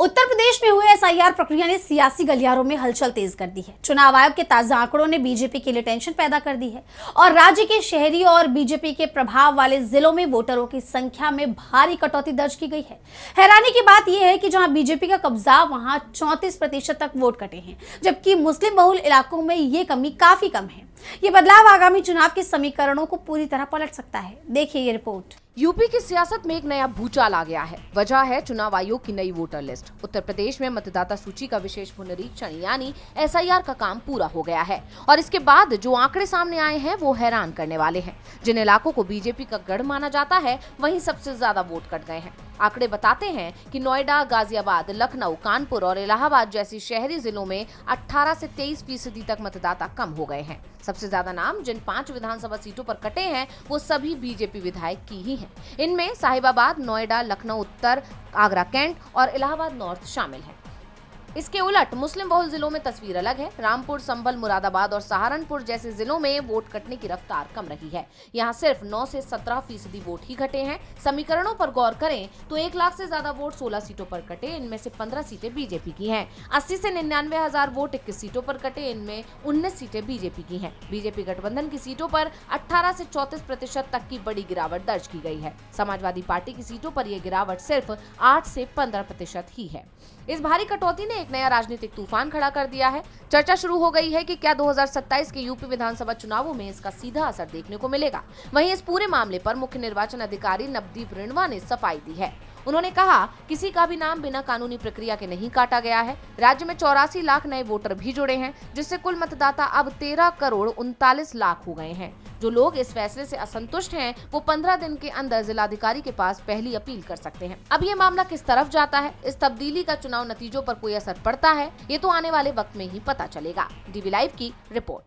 उत्तर प्रदेश में हुए एसआईआर प्रक्रिया ने सियासी गलियारों में हलचल तेज कर दी है। चुनाव आयोग के ताजा आंकड़ों ने बीजेपी के लिए टेंशन पैदा कर दी है और राज्य के शहरी और बीजेपी के प्रभाव वाले जिलों में वोटरों की संख्या में भारी कटौती दर्ज की गई है। हैरानी की बात यह है कि जहां बीजेपी का कब्जा वहां 34% तक वोट कटे हैं, जबकि मुस्लिम बहुल इलाकों में ये कमी काफी कम है। ये बदलाव आगामी चुनाव के समीकरणों को पूरी तरह पलट सकता है। देखिए ये रिपोर्ट। यूपी की सियासत में एक नया भूचाल आ गया है। वजह है चुनाव आयोग की नई वोटर लिस्ट। उत्तर प्रदेश में मतदाता सूची का विशेष पुनरीक्षण यानी एसआईआर का काम पूरा हो गया है और इसके बाद जो आंकड़े सामने आए हैं वो हैरान करने वाले हैं। जिन इलाकों को बीजेपी का गढ़ माना जाता है वहीं सबसे ज्यादा वोट कट गए हैं। आंकड़े बताते हैं कि नोएडा, गाजियाबाद, लखनऊ, कानपुर और इलाहाबाद जैसी शहरी जिलों में 18 से 23% तक मतदाता कम हो गए हैं। सबसे ज्यादा नाम जिन 5 विधानसभा सीटों पर कटे हैं वो सभी बीजेपी विधायक की ही हैं। इनमें साहिबाबाद, नोएडा, लखनऊ उत्तर, आगरा कैंट और इलाहाबाद नॉर्थ शामिल हैं। इसके उलट मुस्लिम बहुल जिलों में तस्वीर अलग है। रामपुर, संभल, मुरादाबाद और सहारनपुर जैसे जिलों में वोट कटने की रफ्तार कम रही है। यहाँ सिर्फ 9 से 17% वोट ही घटे हैं। समीकरणों पर गौर करें तो 1 लाख से ज्यादा वोट 16 सीटों पर कटे, इनमें से 15 सीटें बीजेपी की हैं। 80 से 99 हजार वोट 21 सीटों पर कटे, इनमें 19 सीटें बीजेपी की हैं। बीजेपी गठबंधन की सीटों पर 18 से 34% तक की बड़ी गिरावट दर्ज की गई है। समाजवादी पार्टी की सीटों पर यह गिरावट सिर्फ 8 से 15% ही है। इस भारी कटौती ने एक नया राजनीतिक तूफान खड़ा कर दिया है। चर्चा शुरू हो गई है कि क्या 2027 के यूपी विधानसभा चुनावों में इसका सीधा असर देखने को मिलेगा। वहीं इस पूरे मामले पर मुख्य निर्वाचन अधिकारी नवदीप रिणवा ने सफाई दी है। उन्होंने कहा, किसी का भी नाम बिना कानूनी प्रक्रिया के नहीं काटा गया है। राज्य में 84 लाख नए वोटर भी जुड़े हैं, जिससे कुल मतदाता अब 13 करोड़ 39 लाख हो गए हैं। जो लोग इस फैसले से असंतुष्ट हैं वो 15 दिन के अंदर जिलाधिकारी के पास पहली अपील कर सकते हैं। अब ये मामला किस तरफ जाता है, इस तब्दीली का चुनाव नतीजों पर कोई असर पड़ता है, ये तो आने वाले वक्त में ही पता चलेगा। डीवी लाइव की रिपोर्ट।